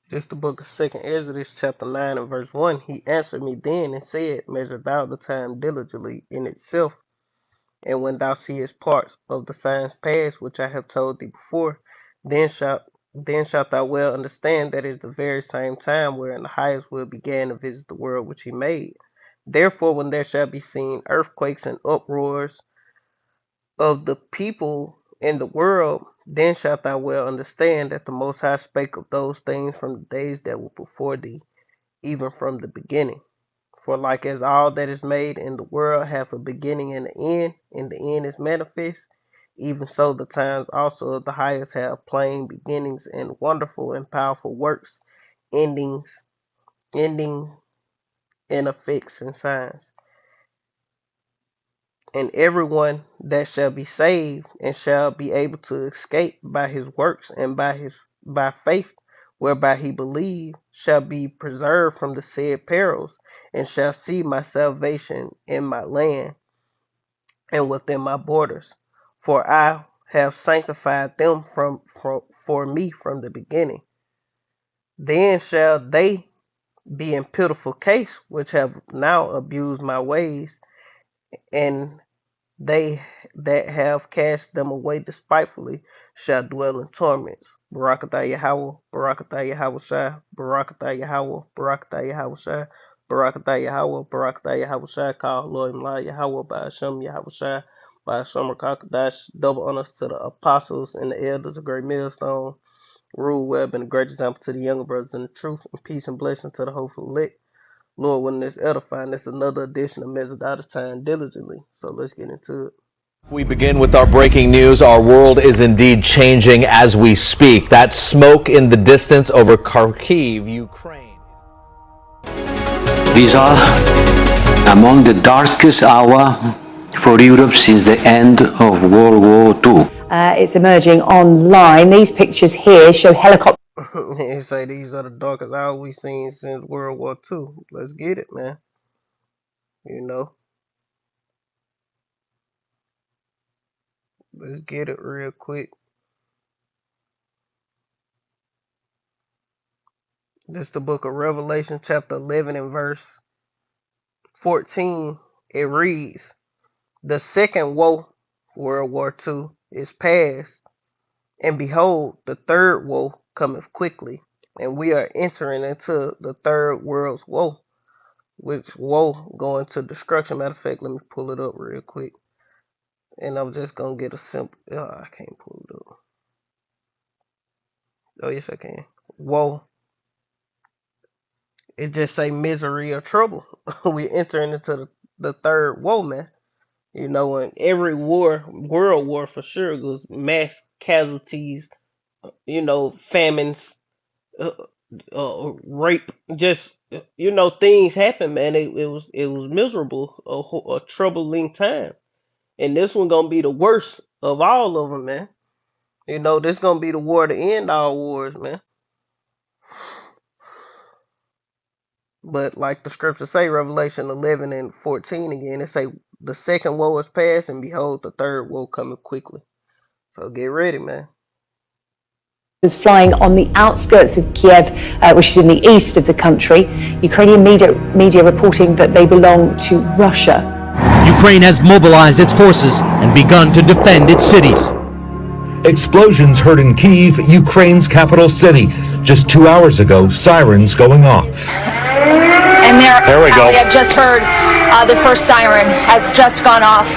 This is the book of 2nd Exodus, chapter 9 and verse 1. He answered me then and said, Measure thou the time diligently in itself, and when thou seest parts of the signs past which I have told thee before, then shalt thou well understand that it is the very same time wherein the highest will began to visit the world which he made. Therefore, when there shall be seen earthquakes and uproars of the people in the world, then shalt thou well understand that the Most High spake of those things from the days that were before thee, even from the beginning. For like as all that is made in the world hath a beginning and an end, and the end is manifest, even so the times also of the highest have plain beginnings and wonderful and powerful works, ending in effects and signs. And everyone that shall be saved and shall be able to escape by his works and by faith whereby he believe shall be preserved from the said perils and shall see my salvation in my land and within my borders. For I have sanctified them for me from the beginning. Then shall they be in pitiful case which have now abused my ways, and they that have cast them away despitefully shall dwell in torments. Barakatah Yahweh, Barakatah Yahweh Shai, Barakatah Yahweh, Barakatah Yahweh Shai, Barakatah Yahweh, Barakatah Yahweh Shai, call Lord Mlah Yahweh, by Hashem Yahweh Shai, by Hashem Rakakadash, double honors to the apostles and the elders of Great Millstone, rule well, been a great example to the younger brothers in the truth, and peace and blessing to the hopeful elect. Lord, when it's edifying, it's another edition of Measured Out of Time Diligently. So let's get into it. We begin with our breaking news. Our world is indeed changing as we speak. That smoke in the distance over Kharkiv, Ukraine. These are among the darkest hours for Europe since the end of World War II. It's emerging online. These pictures here show helicopters. They say these are the darkest hours we've seen since World War II. Let's get it, man. You know. Let's get it real quick. This is the book of Revelation, chapter 11 and verse 14. It reads, The second woe, World War II, is past, and behold, the third woe cometh quickly. And we are entering into the third world's woe, which woe going to destruction. Matter of fact, let me pull it up real quick. And I'm just going to get a simple, I can't pull it up. Oh, yes, I can. Woe. It just say misery or trouble. We're entering into the third woe, man. You know, in every war, world war for sure, was mass casualties, you know, famines, uh, rape, just, you know, things happen, man. It was miserable, a troubling time. And this one gonna be the worst of all of them, man. You know, this gonna be the war to end all wars, man. But like the scriptures say, Revelation 11 and 14 again, it say the second woe is past, and behold, the third woe coming quickly. So get ready, man. Was flying on the outskirts of Kiev, which is in the east of the country. Ukrainian media reporting that they belong to Russia. Ukraine has mobilized its forces and begun to defend its cities. Explosions heard in Kyiv, Ukraine's capital city. Just 2 hours ago, sirens going off. And there we go. I've just heard the first siren has just gone off.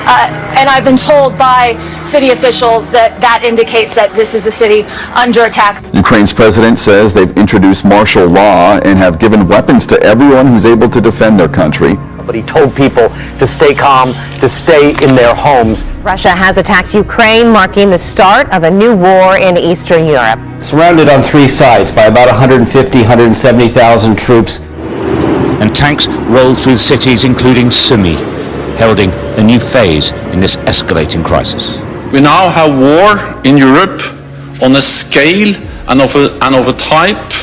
And I've been told by city officials that indicates that this is a city under attack. Ukraine's president says they've introduced martial law and have given weapons to everyone who's able to defend their country. But he told people to stay calm, to stay in their homes. Russia has attacked Ukraine, marking the start of a new war in Eastern Europe. Surrounded on three sides by about 150, 170,000 troops. And tanks rolled through cities, including Sumy, heralding a new phase in this escalating crisis. We now have war in Europe on a scale and of a type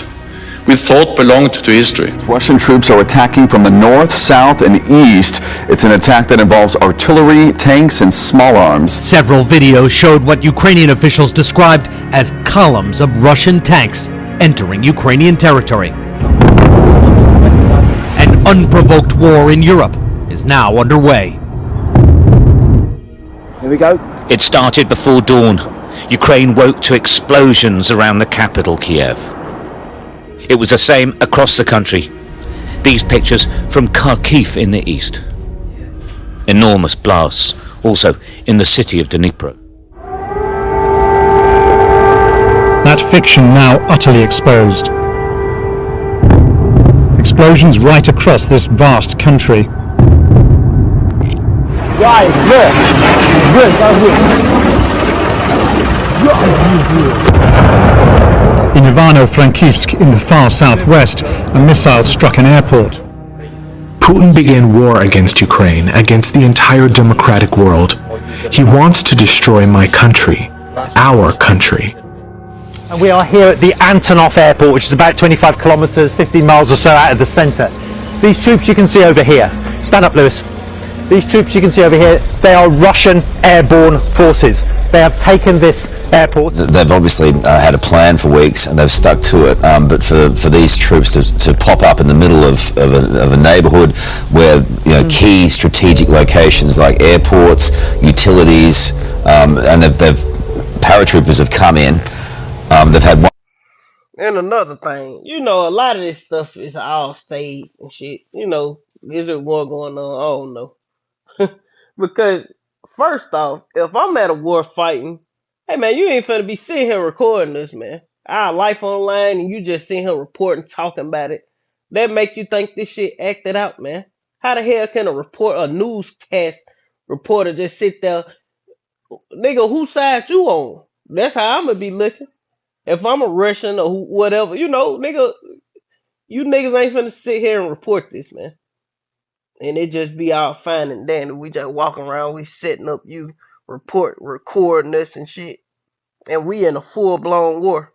we thought belonged to history. Russian troops are attacking from the north, south, and east. It's an attack that involves artillery, tanks, and small arms. Several videos showed what Ukrainian officials described as columns of Russian tanks entering Ukrainian territory. An unprovoked war in Europe is now underway. Here we go. It started before dawn. Ukraine woke to explosions around the capital, Kiev. It was the same across the country. These pictures from Kharkiv in the east. Enormous blasts, also in the city of Dnipro. That fiction now utterly exposed. Explosions right across this vast country. Guys, look! In Ivano-Frankivsk, in the far southwest, a missile struck an airport. Putin began war against Ukraine, against the entire democratic world. He wants to destroy my country, our country. And we are here at the Antonov Airport, which is about 25 kilometers, 15 miles or so out of the center. These troops you can see over here. Stand up, Lewis. These troops you can see over here, they are Russian airborne forces. They have taken this airport. They've obviously had a plan for weeks and they've stuck to it, but for these troops to pop up in the middle of a neighborhood where key strategic locations like airports, utilities, and they've paratroopers have come in. They've had one. And another thing, a lot of this stuff is all staged and shit. Is there war going on? I don't know. Because first off, if I'm at a war fighting, hey man, you ain't finna be sitting here recording this, man. Our life online and you just sitting here reporting, talking about it. That make you think this shit acted out, man. How the hell can a newscast reporter just sit there, nigga? Whose side you on? That's how I'm gonna be looking. If I'm a Russian or whatever, nigga, you niggas ain't finna sit here and report this, man. And it just be all fine and dandy. We just walking around, we setting up you recording us and shit. And we in a full blown war.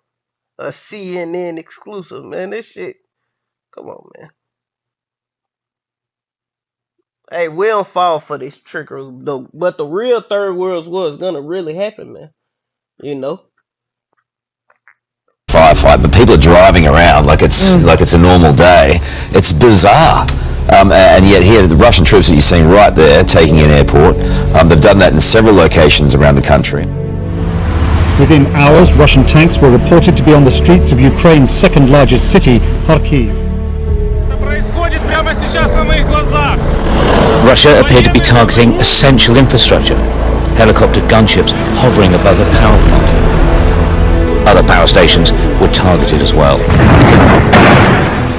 A CNN exclusive, man. This shit. Come on, man. Hey, we don't fall for this trickery though. But the real third world war is gonna really happen, man. Firefight, but people are driving around like it's a normal day. It's bizarre. And yet here, the Russian troops that you're seeing right there taking an airport, they've done that in several locations around the country. Within hours, Russian tanks were reported to be on the streets of Ukraine's second largest city, Kharkiv. Russia appeared to be targeting essential infrastructure. Helicopter gunships hovering above a power plant. Other power stations were targeted as well,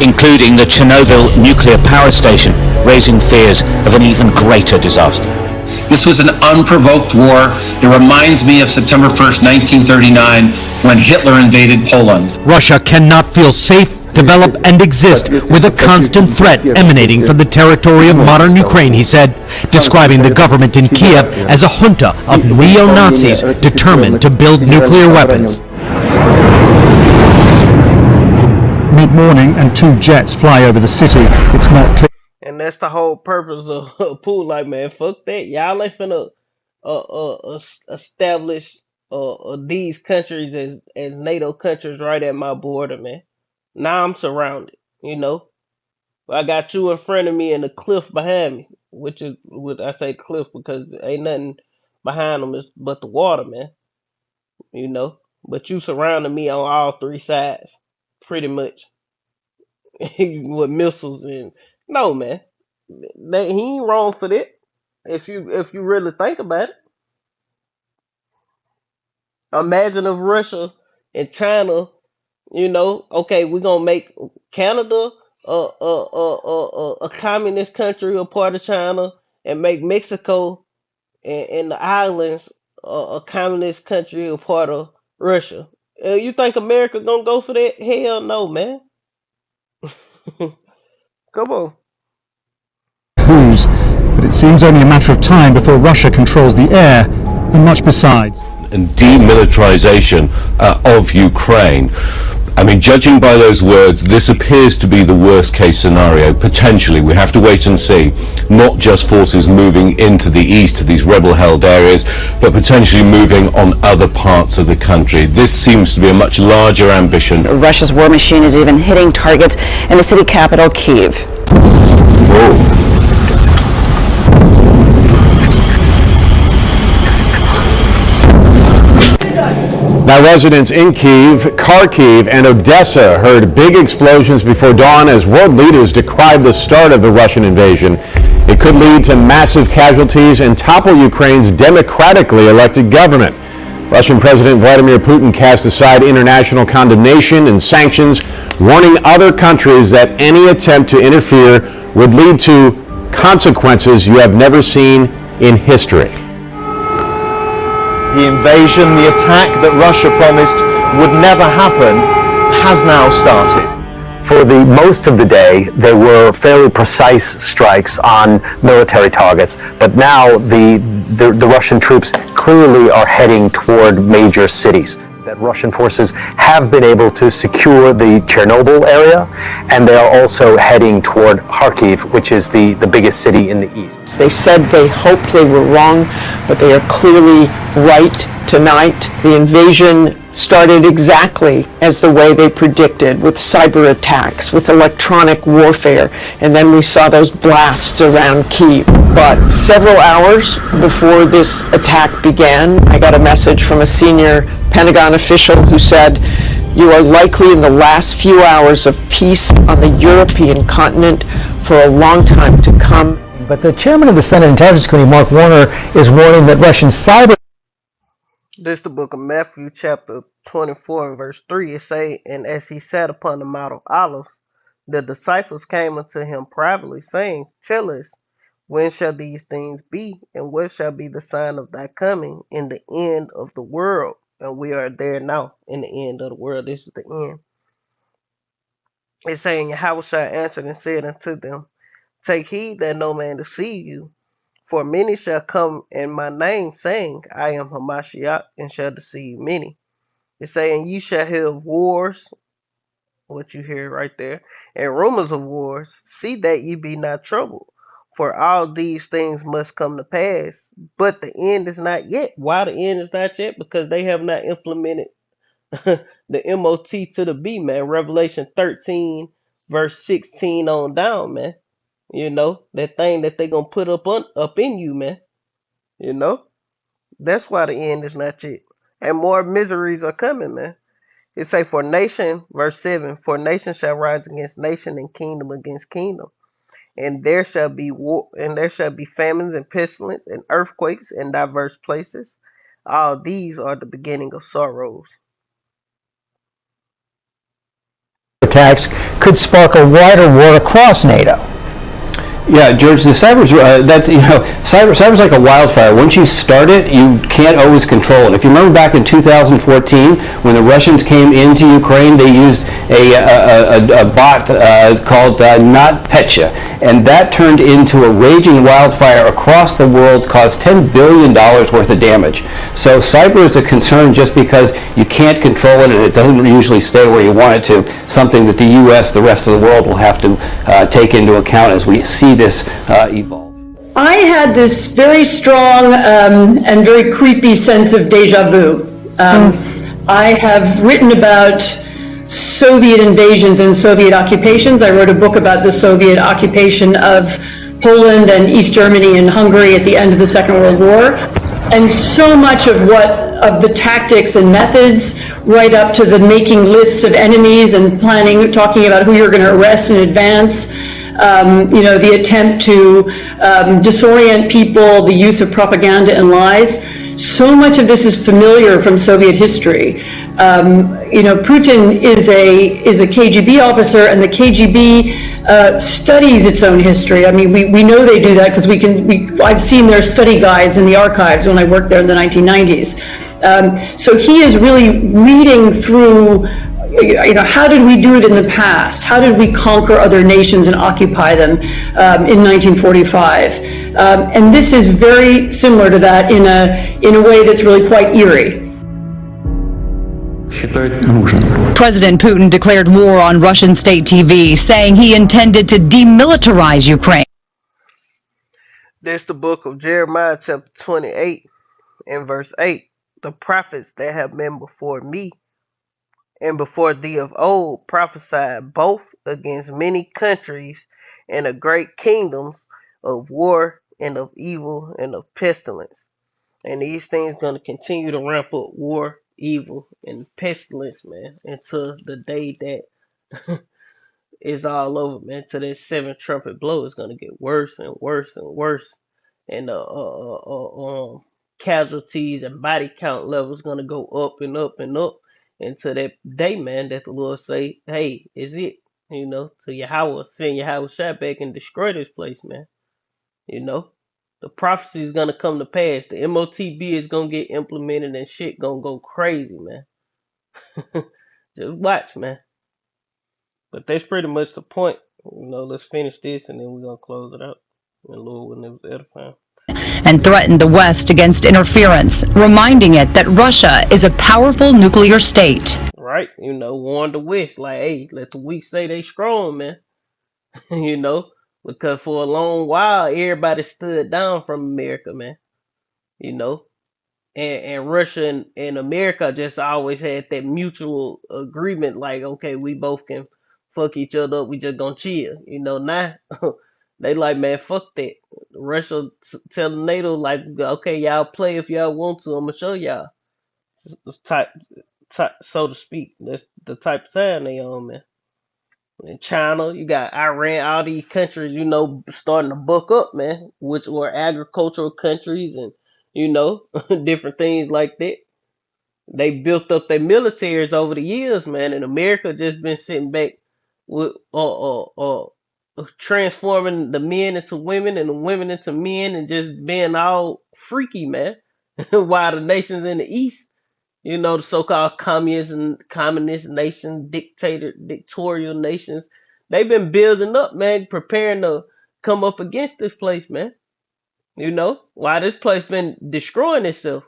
including the Chernobyl nuclear power station, raising fears of an even greater disaster. This was an unprovoked war. It reminds me of September 1st, 1939, when Hitler invaded Poland. Russia cannot feel safe, develop, and exist with a constant threat emanating from the territory of modern Ukraine, he said, describing the government in Kiev as a junta of neo-Nazis determined to build nuclear weapons. Mid-morning and 2 jets fly over the city. It's not clear. And that's the whole purpose of Putin. Like, man, fuck that. Y'all ain't finna establish these countries as NATO countries right at my border, man. Now I'm surrounded, I got you in front of me and a cliff behind me, which is what I say cliff because ain't nothing behind them but the water, man. But you surrounded me on all 3 sides, pretty much, with missiles and no, man. He ain't wrong for that. If you really think about it, imagine if Russia and China, okay, we're gonna make Canada a communist country, a part of China, and make Mexico and the islands a communist country, a part of Russia. You think America gonna go for that? Hell no, man. Come on. But it seems only a matter of time before Russia controls the air and much besides. And demilitarization of Ukraine. I mean, judging by those words, this appears to be the worst case scenario, potentially. We have to wait and see. Not just forces moving into the east to these rebel-held areas, but potentially moving on other parts of the country. This seems to be a much larger ambition. Russia's war machine is even hitting targets in the city capital, Kyiv. Whoa. Now, residents in Kyiv, Kharkiv, and Odessa heard big explosions before dawn as world leaders decried the start of the Russian invasion. It could lead to massive casualties and topple Ukraine's democratically elected government. Russian President Vladimir Putin cast aside international condemnation and sanctions, warning other countries that any attempt to interfere would lead to consequences you have never seen in history. The invasion, the attack that Russia promised would never happen, has now started. For the most of the day, there were fairly precise strikes on military targets, but now the Russian troops clearly are heading toward major cities. That Russian forces have been able to secure the Chernobyl area, and they are also heading toward Kharkiv, which is the biggest city in the east. They said they hoped they were wrong, but they are clearly right tonight. The invasion started exactly as the way they predicted, with cyber attacks, with electronic warfare, and then we saw those blasts around Kyiv. But several hours before this attack began, I got a message from a senior Pentagon official who said, "You are likely in the last few hours of peace on the European continent for a long time to come." But the chairman of the Senate Intelligence Committee, Mark Warner, is warning that Russian cyber... This is the book of Matthew, chapter 24, and verse 3. It say, "And as he sat upon the Mount of Olives, the disciples came unto him privately, saying, Tell us, when shall these things be? And what shall be the sign of thy coming in the end of the world?" And we are there now, in the end of the world. This is the end. It's saying, Yahushua answered and said unto them, Take heed that no man deceive you. For many shall come in my name, saying, I am Hamashiach, and shall deceive many. It's saying, You shall hear of wars, what you hear right there, and rumors of wars. See that ye be not troubled. For all these things must come to pass, but the end is not yet. Why the end is not yet? Because they have not implemented the MOT to the B, man. Revelation 13, verse 16 on down, man. You know, that thing that they gonna put up in you, man. You know, that's why the end is not yet. And more miseries are coming, man. It say, for nation, verse 7, for nation shall rise against nation, and kingdom against kingdom. And there shall be war, and there shall be famines and pestilence and earthquakes in diverse places. All these are the beginning of sorrows. attacks could spark a wider war across NATO. Yeah, George, the cyber's cyber's like a wildfire. Once you start it, you can't always control it. If you remember back in 2014, when the Russians came into Ukraine, they used a bot called NotPetya, and that turned into a raging wildfire across the world, caused $10 billion worth of damage. So cyber is a concern just because you can't control it, and it doesn't usually stay where you want it to. Something that the U.S., the rest of the world will have to take into account as we see this evolve. I had this very strong and very creepy sense of deja vu. I have written about Soviet invasions and Soviet occupations. I wrote a book about the Soviet occupation of Poland and East Germany and Hungary at the end of the Second World War. And so much of the tactics and methods, right up to the making lists of enemies and planning, talking about who you're going to arrest in advance, the attempt to disorient people, the use of propaganda and lies. So much of this is familiar from Soviet history. Putin is a KGB officer, and the KGB studies its own history. I mean, we know they do that because I've seen their study guides in the archives when I worked there in the 1990s. So he is really reading through, how did we do it in the past? How did we conquer other nations and occupy them in 1945? And this is very similar to that in a way that's really quite eerie. President Putin declared war on Russian state TV, saying he intended to demilitarize Ukraine. This the book of Jeremiah chapter 28 and verse 8. The prophets that have been before me and before thee of old prophesied both against many countries and of great kingdoms, of war and of evil and of pestilence. And these things gonna continue to ramp up war, evil, and pestilence, man, until the day that it's all over, man. Till that seventh trumpet blow, it's gonna get worse and worse and worse, and casualties and body count levels gonna go up and up and up until that day, man, that the Lord say, "Hey, is it?" You know, to Yahweh, send Yahweh shot back and destroy this place, man. You know, the prophecy is gonna come to pass. The MOTB is gonna get implemented and shit gonna go crazy, man. Just watch, man. But that's pretty much the point. You know, let's finish this and then we're gonna close it out. And Lord will never edify. And threatened the West against interference, reminding it that Russia is a powerful nuclear state. Right? You know, warn the West, like, hey, let the weak say they strong, man. You know, because for a long while, everybody stood down from America, man. You know, and Russia and America just always had that mutual agreement, like, okay, we both can fuck each other up, we just gonna chill. You know, now they like, man, fuck that. Russia telling NATO, like, okay, y'all play if y'all want to, I'm gonna show y'all. It's type, so to speak. That's the type of time they on, man. In China, you got Iran, all these countries, you know, starting to buck up, man, which were agricultural countries and, you know, different things like that. They built up their militaries over the years, man, and America just been sitting back with transforming the men into women and the women into men and just being all freaky, man. While the nations in the East, you know, the so-called communist nations, dictatorial nations, they've been building up, man, preparing to come up against this place, man. You know, why this place been destroying itself.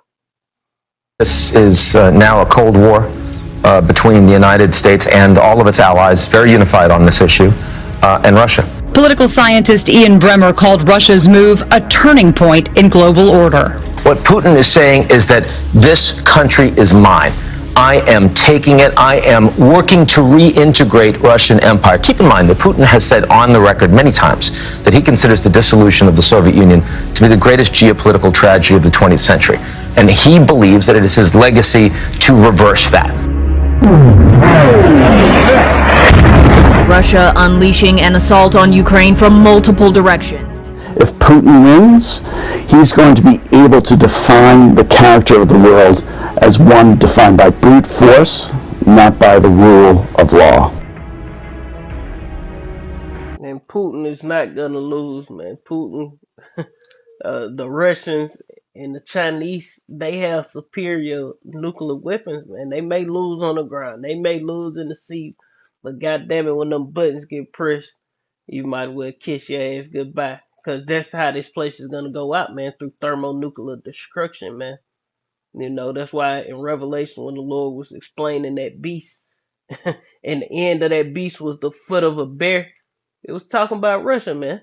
This is now a Cold War between the United States and all of its allies, very unified on this issue, and Russia. Political scientist Ian Bremmer called Russia's move a turning point in global order. What Putin is saying is that this country is mine. I am taking it. I am working to reintegrate Russian empire. Keep in mind that Putin has said on the record many times that he considers the dissolution of the Soviet Union to be the greatest geopolitical tragedy of the 20th century. And he believes that it is his legacy to reverse that. Russia unleashing an assault on Ukraine from multiple directions. If Putin wins, he's going to be able to define the character of the world as one defined by brute force, not by the rule of law. And Putin is not gonna lose, man. Putin, the Russians and the Chinese, they have superior nuclear weapons, man. They may lose on the ground, they may lose in the sea, but goddamn it, when them buttons get pressed, you might well kiss your ass goodbye. Cause that's how this place is gonna go out, man, through thermonuclear destruction, man. You know, that's why in Revelation, when the Lord was explaining that beast, and the end of that beast was the foot of a bear, it was talking about Russia, man.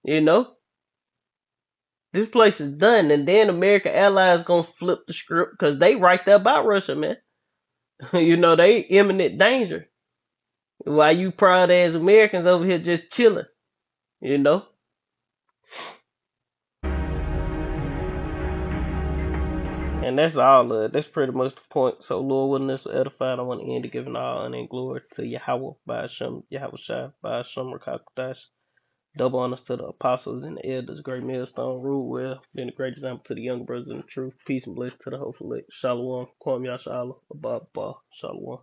You know, this place is done, and then American allies gonna flip the script because they right there about Russia, man. You know, they imminent danger. While you proud as Americans over here just chilling, you know. And that's all of it. That's pretty much the point. So, Lord, willing us edified, I want to end to giving all honor and glory to Yahweh, by Hashem, Yahweh Shai, by Hashem, Rakakadash. Double honors to the apostles and the elders, great millstone, rule well, being a great example to the young brothers in the truth. Peace and blessings to the hopeful elect. Shalom, Kwam Yashala, Abba, Shalom.